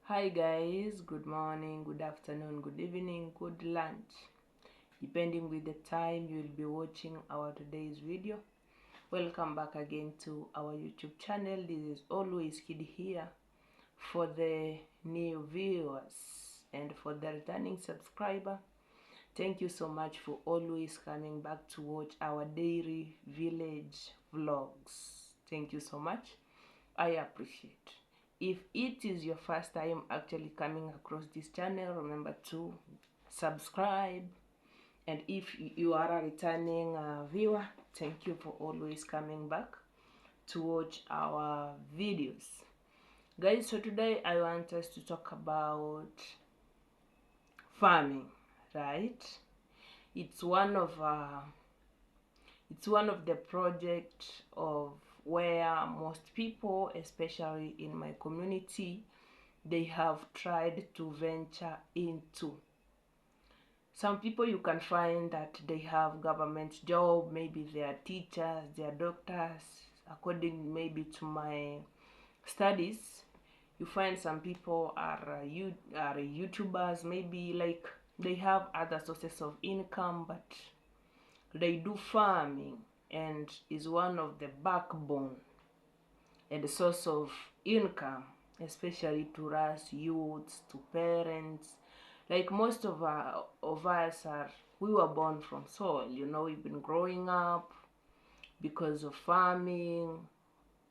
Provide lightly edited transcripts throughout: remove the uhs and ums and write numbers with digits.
Hi guys, good morning, good afternoon, good evening, good lunch, depending with the time you will be watching our today's video. Welcome back again to our YouTube channel. This is always Kid here. For the new viewers and for the returning subscriber, thank you so much for always coming back to watch our daily village vlogs. Thank you so much. I appreciate. If it is your first time actually coming across this channel, remember to subscribe. And if you are a returning viewer, thank you for always coming back to watch our videos. Guys, so today I want us to talk about farming, right? It's one of the project of where most people, especially in my community, they have tried to venture into. Some people you can find that they have government job, maybe they are teachers, they are doctors. According maybe to my studies, you find some people are YouTubers, maybe like they have other sources of income, but they do farming and is one of the backbone and the source of income, especially to us youths, to parents. Like most of us we were born from soil, we've been growing up because of farming.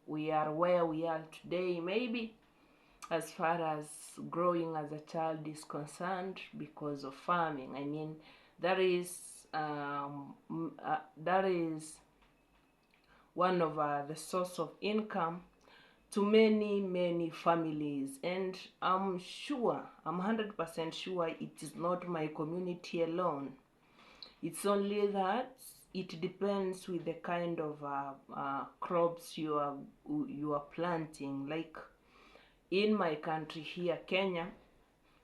We are where we are today, maybe as far as growing as a child is concerned, because of farming. I mean, that is one of the source of income to many families. And I'm 100% sure it is not my community alone. It's only that it depends with the kind of crops you are planting. Like in my country here, Kenya,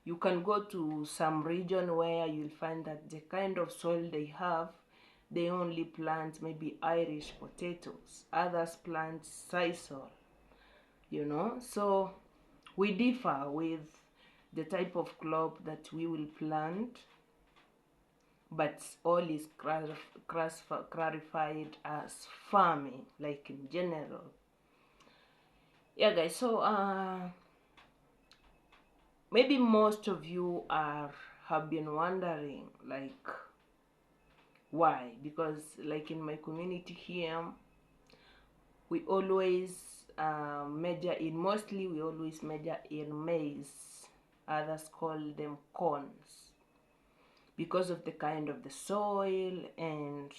you can go to some region where you'll find that the kind of soil they have, they only plant maybe Irish potatoes. Others plant sisal, So we differ with the type of crop that we will plant, but all is clarified as farming, like in general. Yeah, guys, so maybe most of you have been wondering, like, why? Because like in my community here, we always we always measure in maize. Others call them corns, because of the kind of the soil and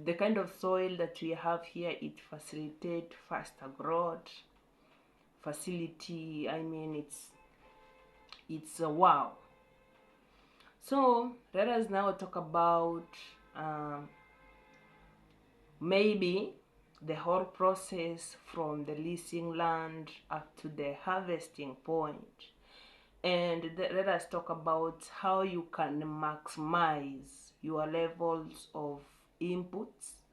the kind of soil that we have here. It facilitates faster growth facility. I mean, it's a wow. So let us now talk about maybe the whole process from the leasing land up to the harvesting point. And let us talk about how you can maximize your levels of inputs,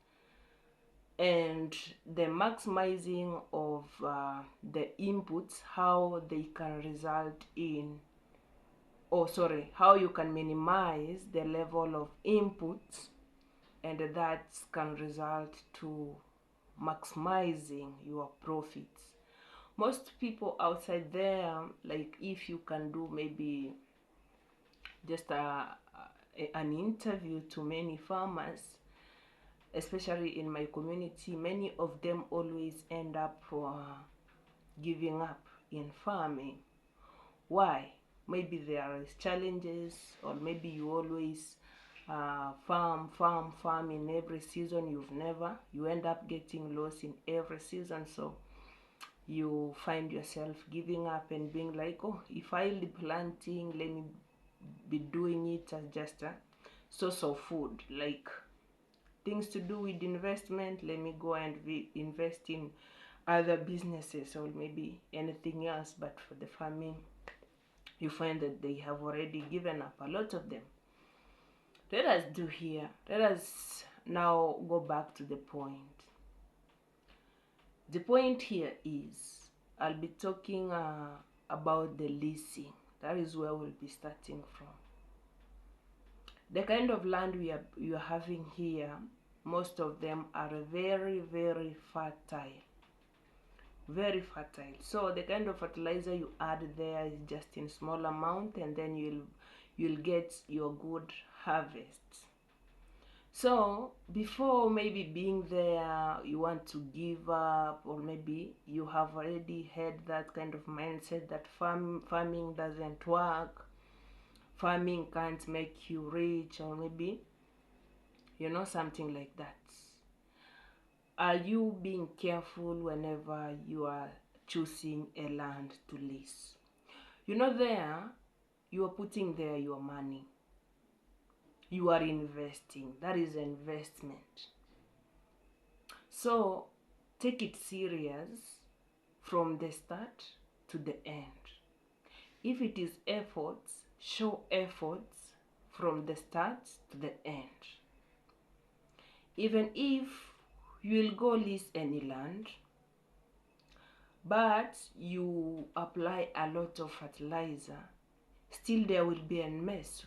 and the maximizing of the inputs, how they can result in, how you can minimize the level of inputs, and that can result to maximizing your profits. Most people outside there, like if you can do maybe just an interview to many farmers, especially in my community, many of them always end up giving up in farming. Why? Maybe there is challenges, or maybe you always farm in every season. You end up getting lost in every season, so you find yourself giving up and being like, oh, if I'll be planting, let me be doing it as just a source of food, like things to do with investment. Let me go and invest in other businesses or maybe anything else. But for the farming, you find that they have already given up, a lot of them. Let us now go back to the point. The point here is, I'll be talking about the leasing. That is where we'll be starting from. The kind of land you are having here, most of them are very, very fertile. Very fertile. So the kind of fertilizer you add there is just in small amount, and then you'll get your good harvest. So before maybe being there, you want to give up, or maybe you have already had that kind of mindset that farming doesn't work, farming can't make you rich, or maybe, something like that. Are you being careful whenever you are choosing a land to lease? There, you are putting there your money. You are investing. That is investment. So take it serious from the start to the end. If it is efforts, show efforts from the start to the end. Even if you will go lease any land, but you apply a lot of fertilizer, still there will be a mess,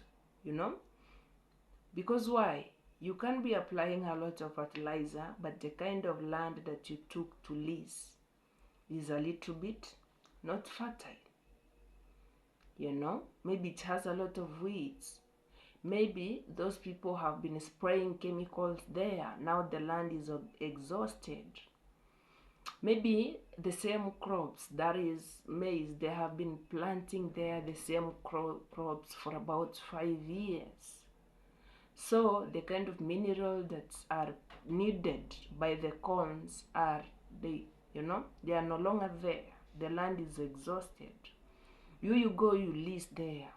because why? You can be applying a lot of fertilizer, but the kind of land that you took to lease is a little bit not fertile. Maybe it has a lot of weeds. Maybe those people have been spraying chemicals there. Now the land is exhausted. Maybe the same crops, that is maize, they have been planting there the same crops for about 5 years. So the kind of mineral that are needed by the corns they are no longer there. The land is exhausted. You go, you lease there.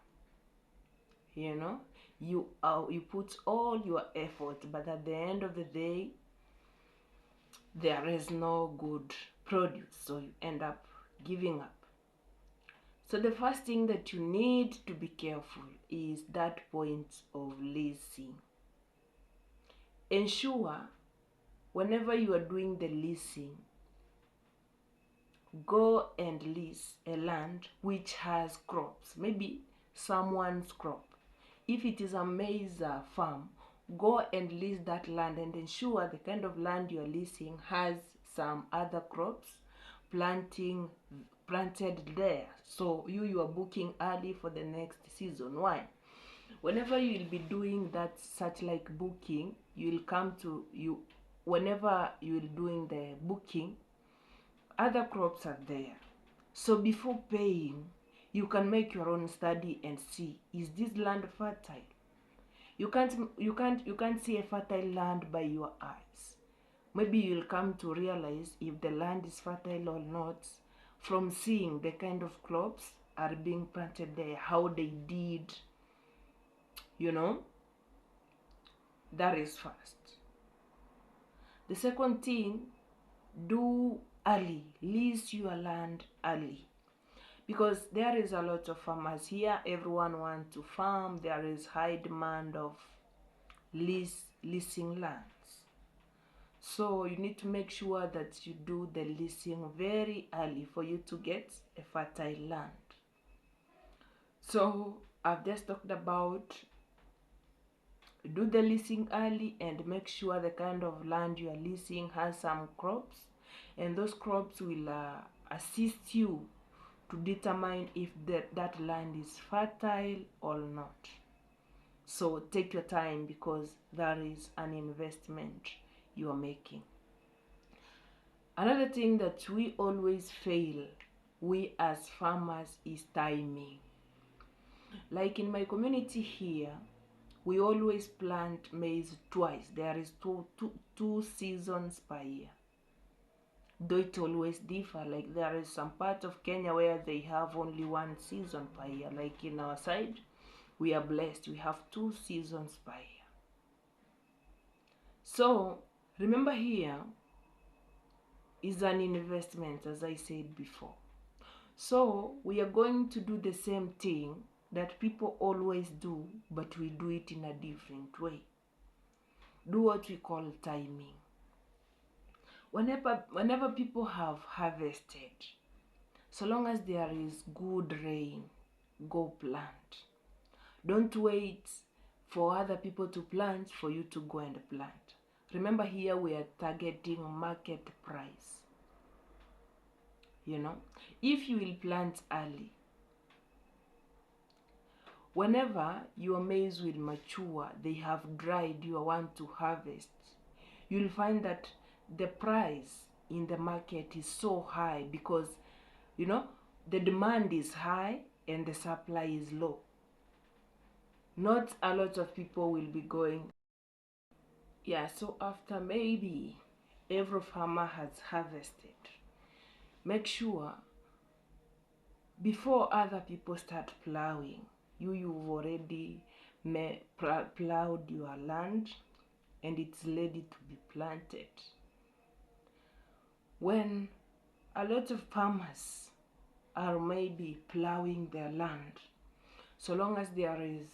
You put all your effort, but at the end of the day, there is no good produce, so you end up giving up. So the first thing that you need to be careful is that point of leasing. Ensure whenever you are doing the leasing, go and lease a land which has crops, maybe someone's crop. If it is a maize farm, go and lease that land and ensure the kind of land you are leasing has some other crops planted there. So you are booking early for the next season. Why? Whenever you will be doing that such like booking, you will come to you. Whenever you will doing the booking, other crops are there. So before paying, you can make your own study and see, is this land fertile? You can't see a fertile land by your eyes. Maybe you'll come to realize if the land is fertile or not from seeing the kind of crops are being planted there, how they did, that is first. The second thing, do early, lease your land early. Because there is a lot of farmers here, everyone wants to farm, there is high demand of leasing lands. So you need to make sure that you do the leasing very early for you to get a fertile land. So I've just talked about do the leasing early and make sure the kind of land you are leasing has some crops, and those crops will assist you to determine if that land is fertile or not. So take your time, because that is an investment you are making. Another thing that we always fail, we as farmers, is timing. Like in my community here, we always plant maize twice. There is two seasons per year. Though it always differ, like there is some part of Kenya where they have only one season per year. Like in our side, we are blessed, we have 2 seasons per year. So remember, here is an investment, as I said before. So we are going to do the same thing that people always do, but we do it in a different way. Do what we call timing. Whenever people have harvested, So long as there is good rain, go plant. Don't wait for other people to plant for you to go and plant. Remember, here we are targeting market price. If you will plant early, whenever your maize will mature, they have dried, you want to harvest, you'll find that the price in the market is so high because the demand is high and the supply is low. Not a lot of people will be going. So after maybe every farmer has harvested, make sure before other people start plowing, you've already plowed your land and it's ready to be planted. When a lot of farmers are maybe plowing their land, so long as there is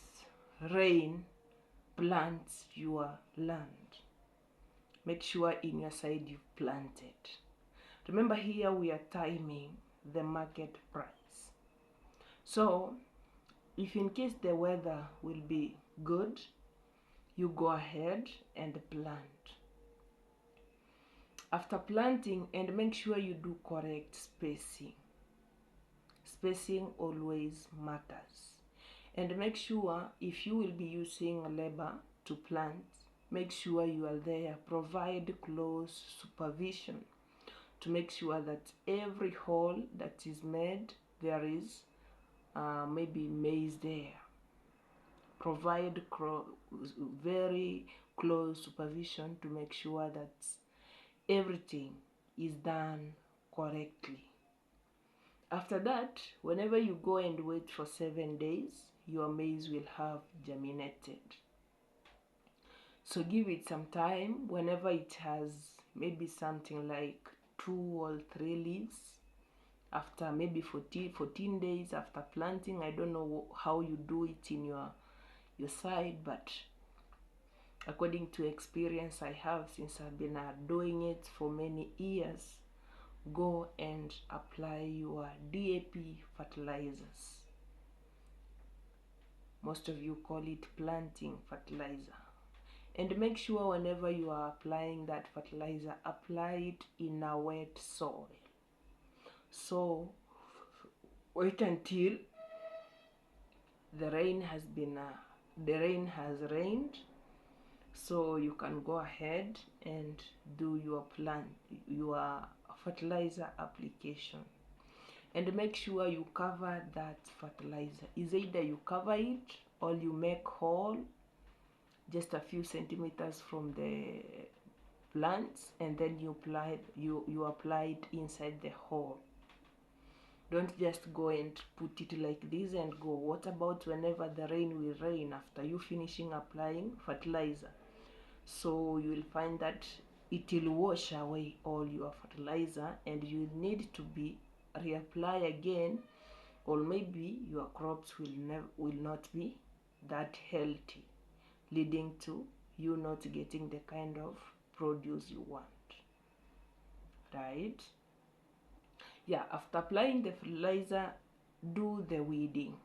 rain, plant your land. Make sure in your side you've planted. Remember, here we are timing the market price. So if in case the weather will be good, you go ahead and plant. After planting, and make sure you do correct spacing. Spacing always matters. And make sure if you will be using labor to plant, make sure you are there. Provide close supervision to make sure that every hole that is made, there is maybe maize there. Provide very close supervision to make sure that everything is done correctly. After that, whenever you go and wait for 7 days, your maize will have germinated. So give it some time. Whenever it has maybe something like 2 or 3 leaves, after maybe 14 days after planting, I don't know how you do it in your side, but according to experience I have since I've been doing it for many years, go and apply your DAP fertilizers. Most of you call it planting fertilizer. And make sure whenever you are applying that fertilizer, apply it in a wet soil. So wait until the rain has rained, so you can go ahead and do your fertilizer application. And make sure you cover that fertilizer. Is either you cover it or you make hole just a few centimeters from the plants, and then you apply it inside the hole. Don't just go and put it like this and go. What about whenever the rain will rain after you finishing applying fertilizer? So you will find that it will wash away all your fertilizer and you need to be reapply again, or maybe your crops will not be that healthy, leading to you not getting the kind of produce you want, right? After applying the fertilizer, do the weeding.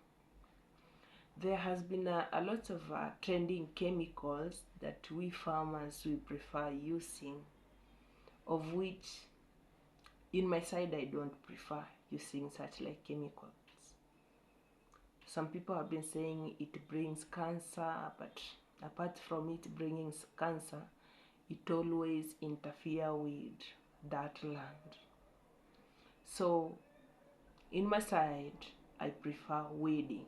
There has been a lot of trending chemicals that we farmers we prefer using, of which in my side I don't prefer using such like chemicals. Some people have been saying it brings cancer, but apart from it bringing cancer, it always interfere with that land. So in my side I prefer weeding.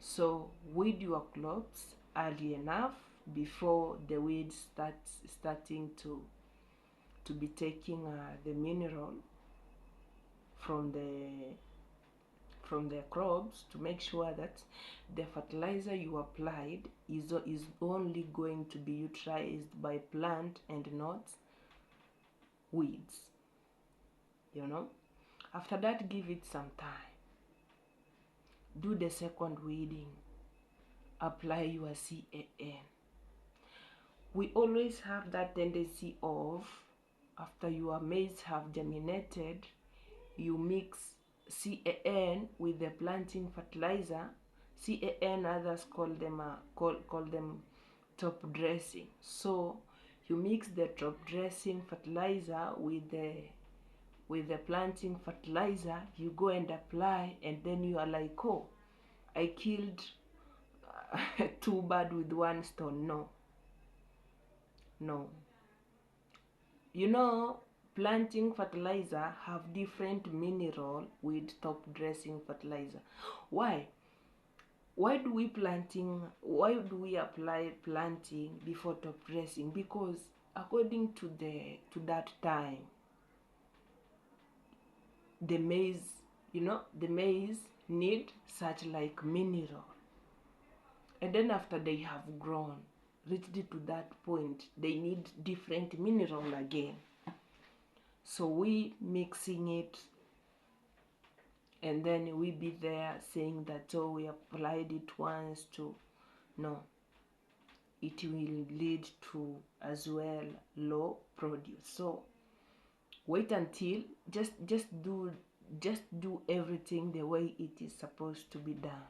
So weed your crops early enough before the weeds starting to be taking the mineral from the crops, to make sure that the fertilizer you applied is only going to be utilized by plant and not weeds. After that, give it some time. Do the second weeding. Apply your CAN. We always have that tendency of, after your maize have germinated, you mix CAN with the planting fertilizer. CAN, others call them top dressing. So you mix the top dressing fertilizer with the planting fertilizer, you go and apply, and then you are like, oh, I killed two birds with one stone. No. You know, planting fertilizer have different mineral with top dressing fertilizer. Why? Why do we apply planting before top dressing? Because according to that time, the maize need such like mineral, and then after they have grown, reached to that point, they need different mineral again. So we mixing it, and then we be there saying that, oh, we applied it once to, no, it will lead to as well low produce. So wait until just do everything the way it is supposed to be done.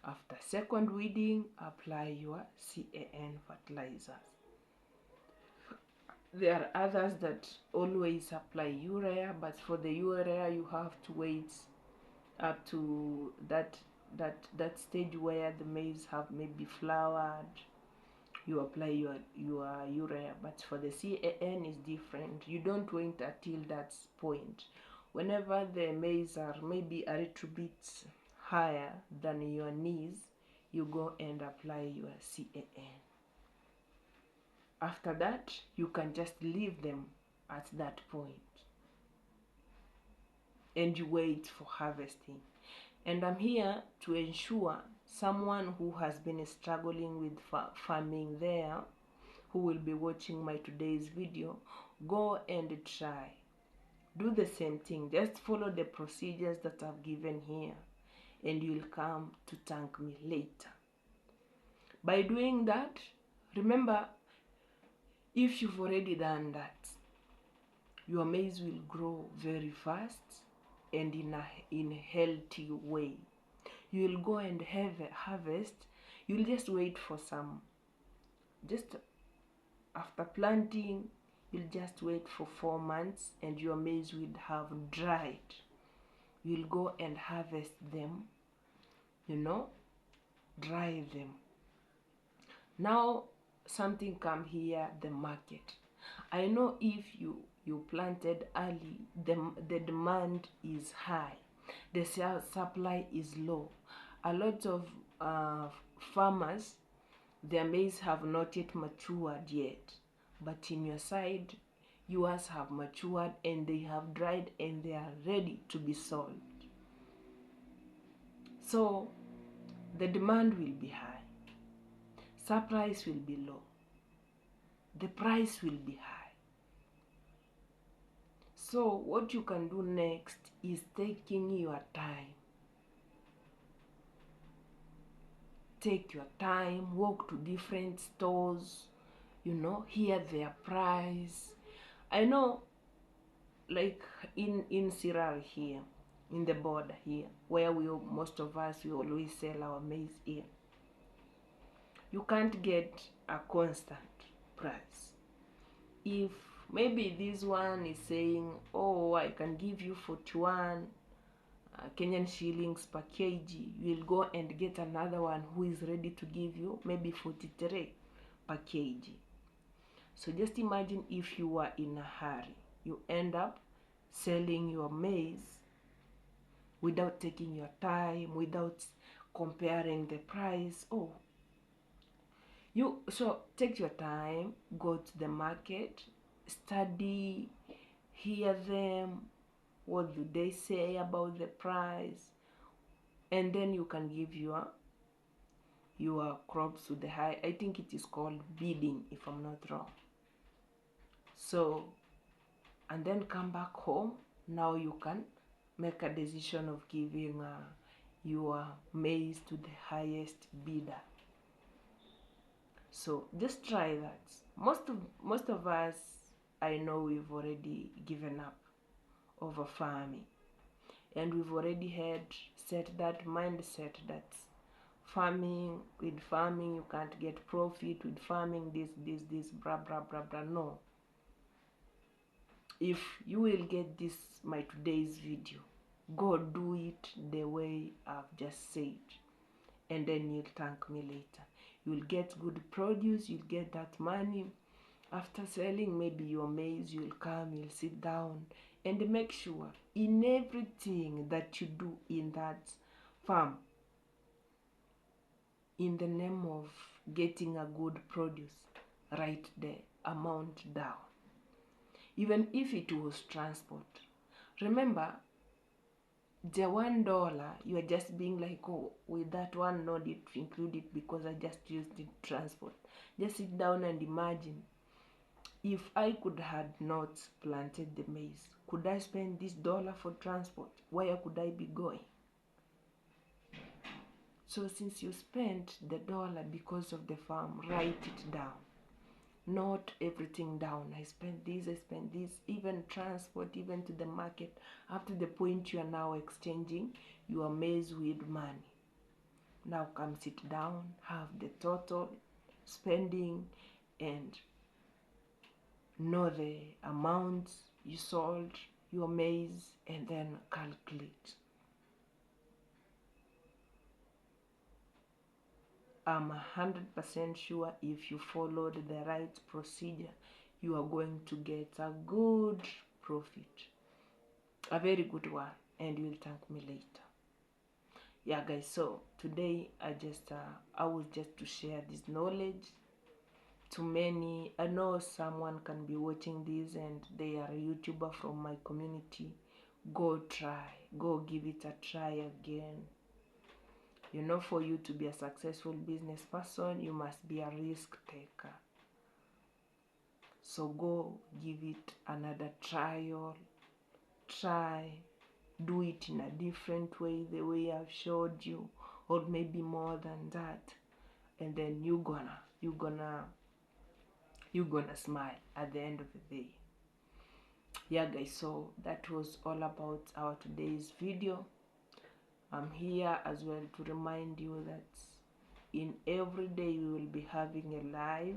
After second weeding, apply your CAN fertilizers. There are others that always apply urea, but for the urea you have to wait up to that stage where the maize have maybe flowered. You apply your urea, but for the CAN is different. You don't wait until that point. Whenever the maize are maybe a little bit higher than your knees, you go and apply your CAN. After that, you can just leave them at that point and you wait for harvesting. And I'm here to ensure someone who has been struggling with farming there, who will be watching my today's video, go and try. Do the same thing. Just follow the procedures that I've given here, and you'll come to thank me later. By doing that, remember, if you've already done that, your maize will grow very fast and in a healthy way. You'll go and have a harvest. You'll just wait for some, just after planting, you'll just wait for 4 months and your maize will have dried. You'll go and harvest them, dry them. Now something come here, the market. I know if you planted early, the demand is high, the supply is low. A lot of farmers, their maize have not yet matured yet, but in your side, yours have matured and they have dried and they are ready to be sold. So the demand will be high, supplies will be low, the price will be high. So what you can do next is taking your time. Take your time, walk to different stores, hear their price. I know, like in Sirari here, in the border here, where most of us, we always sell our maize here. You can't get a constant price. If maybe this one is saying, oh, I can give you 41 Kenyan shillings per kg, you will go and get another one who is ready to give you maybe 43 per kg. So just imagine if you are in a hurry, you end up selling your maize without taking your time, without comparing the price. So take your time, go to the market, study, hear them, what do they say about the price, and then you can give your crops to the high. I think it is called bidding, if I'm not wrong. So, and then come back home. Now you can make a decision of giving your maize to the highest bidder. So just try that. Most of us, I know, we've already given up of a farming. And we've already had set that mindset that with farming you can't get profit, with farming this blah blah blah blah. No. If you will get this my today's video, go do it the way I've just said, and then you'll thank me later. You'll get good produce, you'll get that money. After selling maybe your maize, you'll come, you'll sit down and make sure in everything that you do in that farm, in the name of getting a good produce, write the amount down. Even if it was transport. Remember, the $1, you are just being like, oh, with that one, no need to include it because I just used it transport. Just sit down and imagine, if I could had not planted the maize, could I spend this dollar for transport? Where could I be going? So since you spent the dollar because of the farm, write it down. Not everything down. I spent this, even transport, even to the market, up to the point you are now exchanging your maize with money. Now come sit down, have the total spending and know the amount you sold your maize, and then calculate. I'm 100% sure if you followed the right procedure, you are going to get a good profit, a very good one, and you will thank me later. Yeah guys, so today I was just to share this knowledge to many. I know someone can be watching this and they are a YouTuber from my community. Go try, go give it a try again. You know, for you to be a successful business person, you must be a risk taker. So go give it another trial. Try, do it in a different way, the way I've showed you, or maybe more than that. And then you're gonna smile at the end of the day. Yeah guys, so that was all about our today's video. I'm here as well to remind you that in every day we will be having a live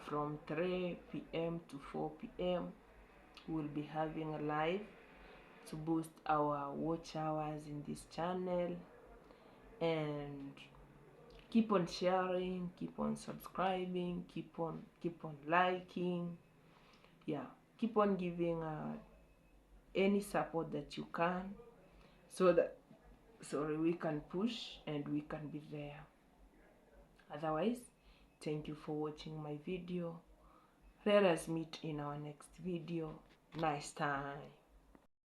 from 3 p.m. to 4 p.m. we'll be having a live to boost our watch hours in this channel. And keep on sharing, keep on subscribing, keep on liking. Yeah, keep on giving any support that you can, so that we can push and we can be there. Otherwise, thank you for watching my video. Let us meet in our next video. Nice time.